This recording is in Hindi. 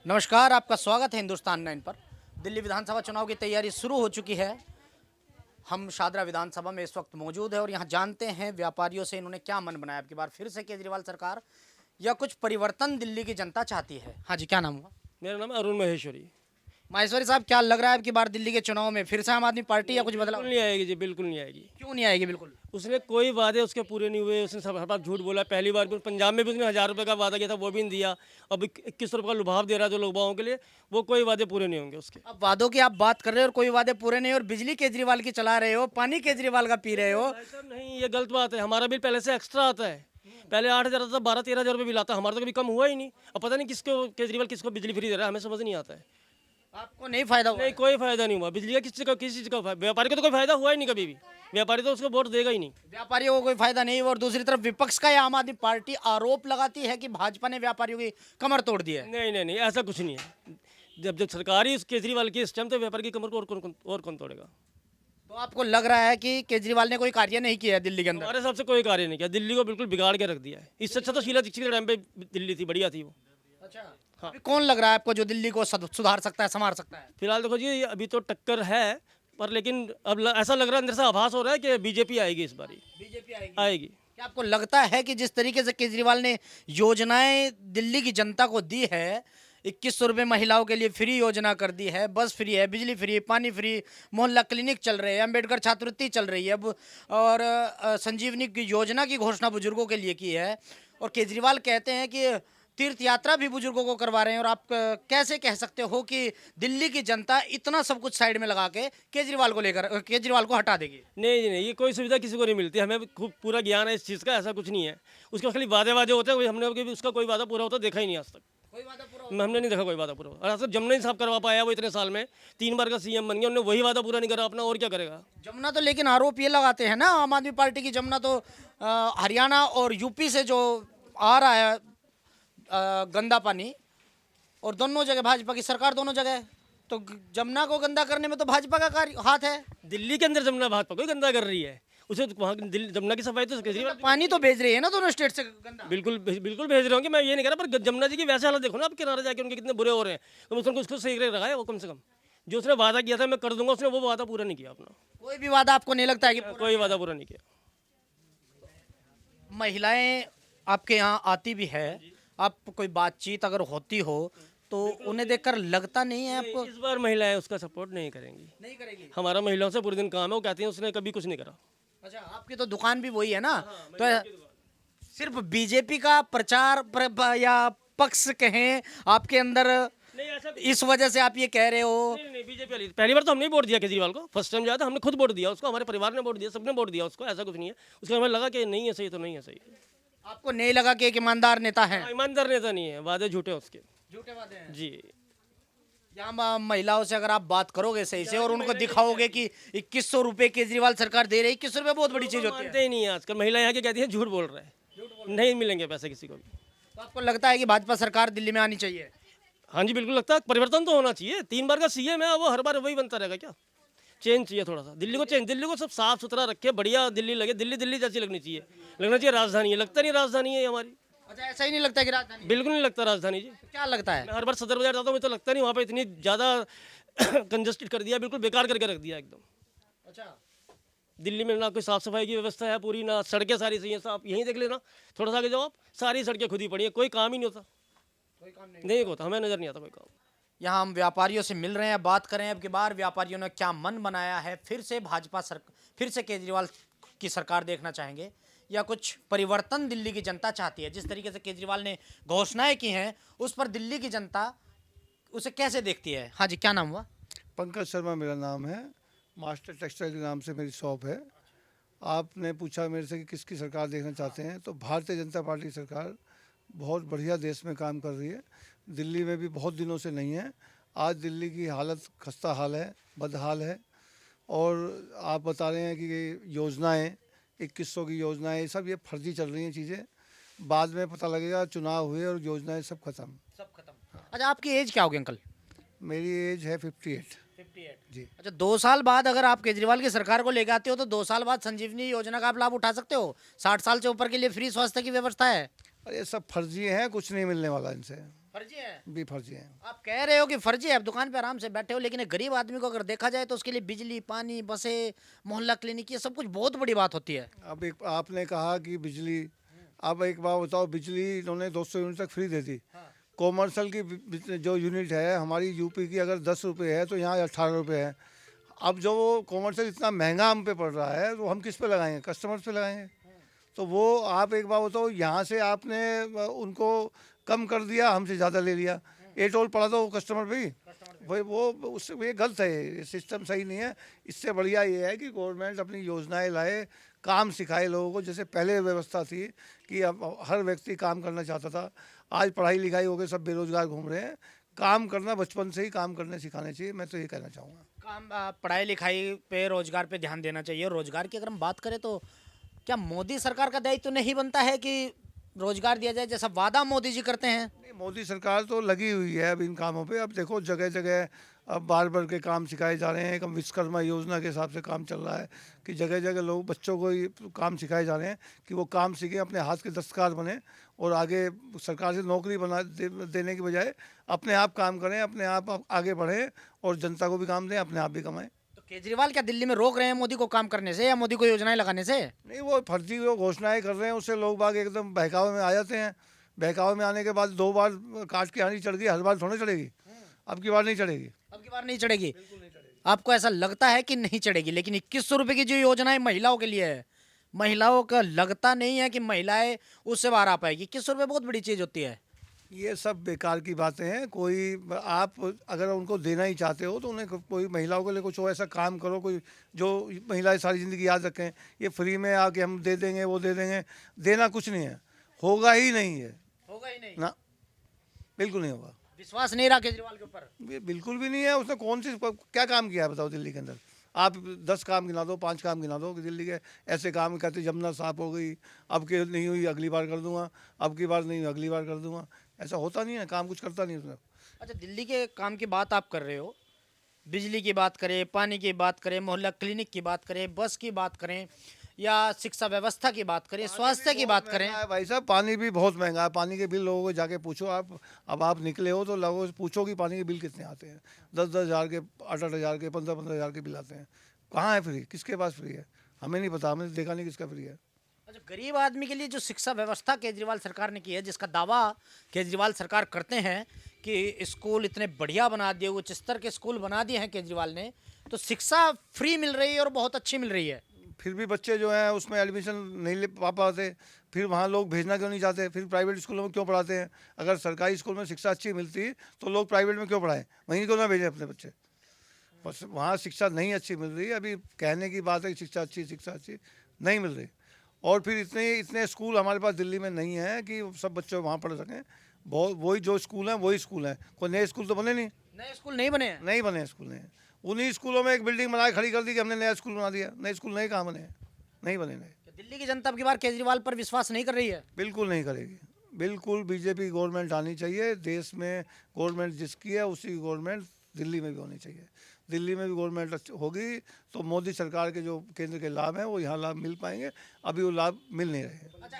नमस्कार, आपका स्वागत है हिंदुस्तान 9 पर। दिल्ली विधानसभा चुनाव की तैयारी शुरू हो चुकी है। हम शादरा विधानसभा में इस वक्त मौजूद है और यहाँ जानते हैं व्यापारियों से इन्होंने क्या मन बनाया। अब की बार फिर से केजरीवाल सरकार या कुछ परिवर्तन दिल्ली की जनता चाहती है। हाँ जी, क्या नाम हुआ? मेरा नाम है अरुण महेश्वरी। माहेश्वरी साहब, क्या लग रहा है अब की बार दिल्ली के चुनाव में फिर से आम आदमी पार्टी या कुछ बदलाव? बिल्कुल नहीं आएगी जी, बिल्कुल नहीं आएगी। क्यों नहीं आएगी? बिल्कुल उसने कोई वादे उसके पूरे नहीं हुए, उसने सब हर बार झूठ बोला। पहली बार भी पंजाब में भी उसने 1000 रुपये का वादा किया था, वो भी नहीं दिया। अब 21 रुपये का लुभाव दे रहा है जो लोगों के लिए, वो कोई वादे पूरे नहीं होंगे उसके। अब वादों की आप बात कर रहे हो और कोई वादे पूरे नहीं, और बिजली केजरीवाल की चला रहे हो, पानी केजरीवाल का पी रहे हो। ऐसा नहीं, ये गलत बात है। हमारा बिल पहले से एक्स्ट्रा आता है। पहले 8000 आता था, 12-13 हज़ार रुपये बिल आता। हमारा तो कभी कम हुआ ही नहीं। अब पता नहीं किसको केजरीवाल किसको बिजली फ्री दे रहा है, हमें समझ नहीं आता है। आपको नहीं फायदा हुआ? नहीं, कोई फायदा नहीं हुआ बिजली का। किसी चीज़ का व्यापारी को तो कोई फायदा हुआ ही नहीं कभी भी। व्यापारी तो उसको वोट देगा ही नहीं। व्यापारियों को कोई फायदा नहीं। और दूसरी तरफ विपक्ष का या आम आदमी पार्टी आरोप लगाती है कि भाजपा ने व्यापारियों की कमर तोड़ दी है। नहीं नहीं नहीं, ऐसा कुछ नहीं है। जब सरकारी इस केजरीवाल की इस टाइम, तो व्यापार की कमर को और कौन तोड़ेगा। तो आपको लग रहा है कि केजरीवाल ने कोई कार्य नहीं किया है दिल्ली के अंदर? हमारे हिसाब से कोई कार्य नहीं किया, दिल्ली को बिल्कुल बिगाड़ के रख दिया है। इससे अच्छा तो शीला दीक्षित के टाइम पे दिल्ली थी, बढ़िया थी वो। अच्छा, हाँ। अभी कौन लग रहा है आपको जो दिल्ली को सुधार सकता है, संभाल सकता है? फिलहाल देखो जी, अभी तो टक्कर है, पर लेकिन अब ऐसा लग रहा है, अंदर से आभास हो रहा है कि बीजेपी आएगी इस बारी। बीजेपी आएगी? आएगी। क्या आपको लगता है कि जिस तरीके से केजरीवाल ने योजनाएं दिल्ली की जनता को दी है, 2100 रुपये महिलाओं के लिए फ्री योजना कर दी है, बस फ्री है, बिजली फ्री, पानी फ्री, मोहल्ला क्लिनिक चल रहे हैं, अंबेडकर छात्रवृत्ति चल रही है अब, और संजीवनी की योजना की घोषणा बुजुर्गों के लिए की है, और केजरीवाल कहते हैं कि तीर्थ यात्रा भी बुजुर्गों को करवा रहे हैं, और आप कैसे कह सकते हो कि दिल्ली की जनता इतना सब कुछ साइड में लगा के केजरीवाल को हटा देगी? नहीं जी नहीं, ये कोई सुविधा किसी को नहीं मिलती। हमें खूब पूरा ज्ञान है इस चीज़ का, ऐसा कुछ नहीं है। उसके खाली वादे होते हैं, हमने कभी उसका कोई वादा पूरा होता देखा ही नहीं आज तक। कोई वादा पूरा? हमने नहीं देखा कोई वादा पूरा। और सिर्फ जमुना ही साफ करवा पाया वो इतने साल में। 3 बार का सीएम बन गया, उन्होंने वही वादा पूरा नहीं करा अपना, और क्या करेगा। जमुना तो, लेकिन आरोप ये लगाते हैं ना आम आदमी पार्टी की, जमुना तो हरियाणा और यूपी से जो आ रहा है गंदा पानी, और दोनों जगह भाजपा की सरकार, दोनों जगह है। तो जमुना को गंदा करने में तो भाजपा का हाथ है। दिल्ली के अंदर जमुना भाजपा कोई गंदा कर रही है, उसे तो वहाँ जमुना की सफाई तो केजरीवाल पानी तो भेज रही है ना दोनों स्टेट से गंदा। बिल्कुल भेज रहे होंगे, मैं ये नहीं कह रहा, पर जमुना जी की वैसे हालत देखो ना, आप किनारे जाके उनके कितने बुरे हो रहे हैं। तो उसको उसको सही रखा है वो, कम से कम जो उसने वादा किया था मैं कर दूंगा, उसने वो वादा पूरा नहीं किया अपना। कोई भी वादा आपको नहीं लगता है कि कोई वादा पूरा नहीं किया। महिलाएं आपके यहाँ आती भी है, आप कोई बातचीत अगर होती हो तो उन्हें देखकर लगता नहीं है आपको? इस बार महिलाएं उसका सपोर्ट नहीं करेंगी। नहीं करेगी? हमारा महिलाओं से पूरे दिन काम है, वो कहती हैं उसने कभी कुछ नहीं करा। अच्छा, आपकी तो दुकान भी वही है ना? तो सिर्फ बीजेपी का प्रचार या पक्ष कहें आपके अंदर, नहीं ऐसा इस वजह से आप ये कह रहे हो? नहीं बीजेपी वाली पहली बार तो हमने वोट दिया केजरीवाल को। फर्स्ट टाइम जाया था, हमने खुद वोट दिया उसको, हमारे परिवार ने वोट दिया, सबने वोट दिया उसको। ऐसा कुछ नहीं है। उसका हमें लगा कि नहीं है सही तो नहीं है सही। आपको नहीं लगा कि एक ईमानदार नेता है? ईमानदार नेता नहीं है, वादे झूठे हैं उसके। झूठे वादे हैं जी। यहाँ महिलाओं से अगर आप बात करोगे सही से और उनको दिखाओगे कि 2100 रुपये केजरीवाल सरकार दे रही है, 2100 रुपये बहुत बड़ी चीज होती है। मानते ही नहीं है आजकल महिला, यहाँ की कहती है झूठ बोल रहा है, नहीं मिलेंगे पैसे किसी को भी। तो आपको लगता है कि भाजपा सरकार दिल्ली में आनी चाहिए? हाँ जी बिल्कुल, लगता है परिवर्तन तो होना चाहिए। 3 बार का सीएम है, वो हर बार वही बनता रहेगा क्या? चेंज चाहिए थोड़ा सा दिल्ली को, चेंज। दिल्ली को सब साफ सुथरा रखे, बढ़िया दिल्ली लगे। दिल्ली दिल्ली जैसी लगनी चाहिए, लगना चाहिए राजधानी है। लगता नहीं राजधानी है हमारी। अच्छा, ऐसा ही नहीं लगता कि राजधानी? बिल्कुल नहीं लगता राजधानी जी। तो क्या लगता है? मैं हर बार सदर बाजार जाता हूँ, मुझे तो लगता नहीं वहाँ पे इतनी ज़्यादा कंजस्टेड कर दिया, बिल्कुल बेकार करके रख दिया एकदम। अच्छा, दिल्ली में ना कोई साफ सफाई की व्यवस्था है पूरी, ना सड़कें सारी सही हैं। साफ यहीं देख लेना, थोड़ा सा आगे जाओ आप, सारी सड़कें खुद ही पड़ी है, कोई काम ही नहीं होता। कोई काम नहीं होता, हमें नज़र नहीं आता कोई काम। यहाँ हम व्यापारियों से मिल रहे हैं, बात करें अब की बार व्यापारियों ने क्या मन बनाया है। फिर से फिर से केजरीवाल की सरकार देखना चाहेंगे या कुछ परिवर्तन दिल्ली की जनता चाहती है? जिस तरीके से केजरीवाल ने घोषणाएं की हैं उस पर दिल्ली की जनता उसे कैसे देखती है? हाँ जी, क्या नाम हुआ? पंकज शर्मा मेरा नाम है। मास्टर टेक्सटाइल के नाम से मेरी शॉप है। आपने पूछा मेरे से कि किसकी सरकार देखना चाहते हैं, तो भारतीय जनता पार्टी सरकार बहुत बढ़िया देश में काम कर रही है। दिल्ली में भी बहुत दिनों से नहीं है। आज दिल्ली की हालत खस्ता हाल है, बदहाल है। और आप बता रहे हैं कि योजनाएं 2100 की योजनाएं, सब ये फर्जी चल रही हैं चीज़ें। बाद में पता लगेगा, चुनाव हुए और योजनाएं सब खत्म। सब खत्म। अच्छा, आपकी एज क्या होगी अंकल? मेरी एज है 58 जी। अच्छा, 2 साल बाद अगर आप केजरीवाल की सरकार को लेके आते हो तो 2 साल बाद संजीवनी योजना का आप लाभ उठा सकते हो। 60 साल से ऊपर के लिए फ्री स्वास्थ्य की व्यवस्था है। अरे सब फर्जी हैं, कुछ नहीं मिलने वाला इनसे। फर्जी है। भी फर्जी हैं। आप कह रहे हो कि फर्जी है, आप दुकान पे आराम से बैठे हो, लेकिन एक गरीब आदमी को अगर देखा जाए तो उसके लिए बिजली, पानी, बसें, मोहल्ला क्लिनिक, ये सब कुछ बहुत बड़ी बात होती है। अब एक आपने कहा कि बिजली, अब एक बात बताओ, बिजली इन्होंने 200 यूनिट तक फ्री दे दी। कॉमर्शियल की जो यूनिट है हमारी यूपी की, अगर 10 रुपये है तो यहाँ 18 रुपये है। अब जो वो कॉमर्शियल इतना महंगा हम पे पड़ रहा है तो हम किस पे लगाएंगे? कस्टमर्स पे लगाएंगे। तो वो आप एक बात बताओ, यहाँ से आपने उनको कम कर दिया, हमसे ज़्यादा ले लिया, ए टोल पड़ा तो कस्टमर पे ही। भाई वो उससे ये गलत है, ये सिस्टम सही नहीं है। इससे बढ़िया ये है कि गवर्नमेंट अपनी योजनाएं लाए, काम सिखाए लोगों को। जैसे पहले व्यवस्था थी कि अब हर व्यक्ति काम करना चाहता था, आज पढ़ाई लिखाई हो गई, सब बेरोजगार घूम रहे हैं। काम करना बचपन से ही काम करने सिखाने चाहिए, मैं तो ये कहना चाहूँगा। काम, पढ़ाई लिखाई पे, रोजगार पे ध्यान देना चाहिए। रोजगार की अगर हम बात करें तो क्या मोदी सरकार का दायित्व नहीं बनता है कि रोजगार दिया जाए, जैसा वादा मोदी जी करते हैं? नहीं, मोदी सरकार तो लगी हुई है अब इन कामों पे। अब देखो जगह जगह अब बार के काम सिखाए जा रहे हैं। एक विश्वकर्मा योजना के हिसाब से काम चल रहा है कि जगह जगह लोग, बच्चों को ये काम सिखाए जा रहे हैं कि वो काम सीखें, अपने हाथ के दस्तकार बने और आगे सरकार से नौकरी देने की बजाय अपने आप काम करें, अपने आप आगे बढ़ें और जनता को भी काम दें, अपने आप भी कमाएं। तो केजरीवाल क्या दिल्ली में रोक रहे हैं मोदी को काम करने से, या मोदी को योजनाएं लगाने से? नहीं, वो फर्जी जो घोषणाएं कर रहे हैं उससे लोग बाग एकदम बहकावे में आ जाते हैं। बहकावे में आने के बाद 2 बार काट के हानि चढ़ गई, हर बार थोड़ी चढ़ेगी। अब की बार नहीं चढ़ेगी। अब की बार नहीं चढ़ेगी। आपको ऐसा लगता है कि नहीं चढ़ेगी? लेकिन 2100 रुपए की जो योजना है महिलाओं के लिए है, महिलाओं का लगता नहीं है कि महिलाएं उससे बाहर आ पाएगी। 2100 रुपए बहुत बड़ी चीज होती है। ये सब बेकार की बातें हैं। कोई आप अगर उनको देना ही चाहते हो तो उन्हें कोई महिलाओं के लिए कुछ ऐसा काम करो, कोई जो महिलाएं सारी ज़िंदगी याद रखें। ये फ्री में आके हम दे देंगे, वो दे देंगे, देना कुछ नहीं है, होगा ही नहीं है होगा ही नहीं ना, बिल्कुल नहीं होगा। विश्वास नहीं रहा केजरीवाल के ऊपर। ये बिल्कुल भी नहीं है। उसने कौन सी क्या काम किया है बताओ दिल्ली के अंदर? आप 10 काम गिना दो, 5 काम गिना दो कि दिल्ली के ऐसे काम कहते जमुना साफ हो गई, अब के नहीं हुई अगली बार कर दूंगा, अब की बार नहीं हुई अगली बार कर दूंगा। ऐसा होता नहीं है, काम कुछ करता नहीं उसने। अच्छा, दिल्ली के काम की बात आप कर रहे हो, बिजली की बात करें, पानी की बात करें, मोहल्ला क्लिनिक की बात करें, बस की बात करें, या शिक्षा व्यवस्था की बात करें, स्वास्थ्य की बात करें। भाई साहब, पानी भी बहुत महंगा है। पानी के बिल लोगों को जाके पूछो आप। अब आप निकले हो तो लोगों से पूछो कि पानी के बिल कितने आते हैं। 10-10 हज़ार के, 8-8 हज़ार के, 15-15 हज़ार के बिल आते हैं। कहाँ है फ्री? किसके पास फ्री है? हमें नहीं पता, हमने देखा नहीं किसका फ्री है। अच्छा, गरीब आदमी के लिए जो शिक्षा व्यवस्था केजरीवाल सरकार ने की है, जिसका दावा केजरीवाल सरकार करते हैं कि स्कूल इतने बढ़िया बना दिए, उच्च स्तर के स्कूल बना दिए हैं केजरीवाल ने, तो शिक्षा फ्री मिल रही है और बहुत अच्छी मिल रही है। फिर भी बच्चे जो हैं उसमें एडमिशन नहीं ले पाते। फिर वहाँ लोग भेजना क्यों नहीं चाहते? फिर प्राइवेट स्कूलों में क्यों पढ़ाते हैं? अगर सरकारी स्कूल में शिक्षा अच्छी मिलती तो लोग प्राइवेट में क्यों पढ़ाएं? वहीं क्यों ना भेजें अपने बच्चे? बस वहाँ शिक्षा नहीं अच्छी मिल रही। अभी कहने की बात है कि शिक्षा अच्छी नहीं मिल रही। और फिर इतने स्कूल हमारे पास दिल्ली में नहीं है कि सब बच्चे वहाँ पढ़ सकें। बहुत वही जो स्कूल हैं वही स्कूल हैं, कोई नए स्कूल तो बने नहीं। नए स्कूल नहीं बने हैं। नहीं बने स्कूल नहीं। उन्हीं स्कूलों में एक बिल्डिंग बना के खड़ी कर दी कि हमने नया स्कूल बना दिया। नए स्कूल नहीं, कहाँ बने हैं? नहीं बने नए। तो दिल्ली की जनता अब की बार केजरीवाल पर विश्वास नहीं कर रही है। बिल्कुल नहीं करेगी। बिल्कुल बीजेपी गवर्नमेंट आनी चाहिए। देश में गवर्नमेंट जिसकी है उसी गवर्नमेंट दिल्ली में भी होनी चाहिए। दिल्ली में भी गवर्नमेंट होगी तो मोदी सरकार के जो केंद्र के लाभ हैं वो यहाँ लाभ मिल पाएंगे। अभी वो लाभ मिल नहीं रहे हैं। अच्छा,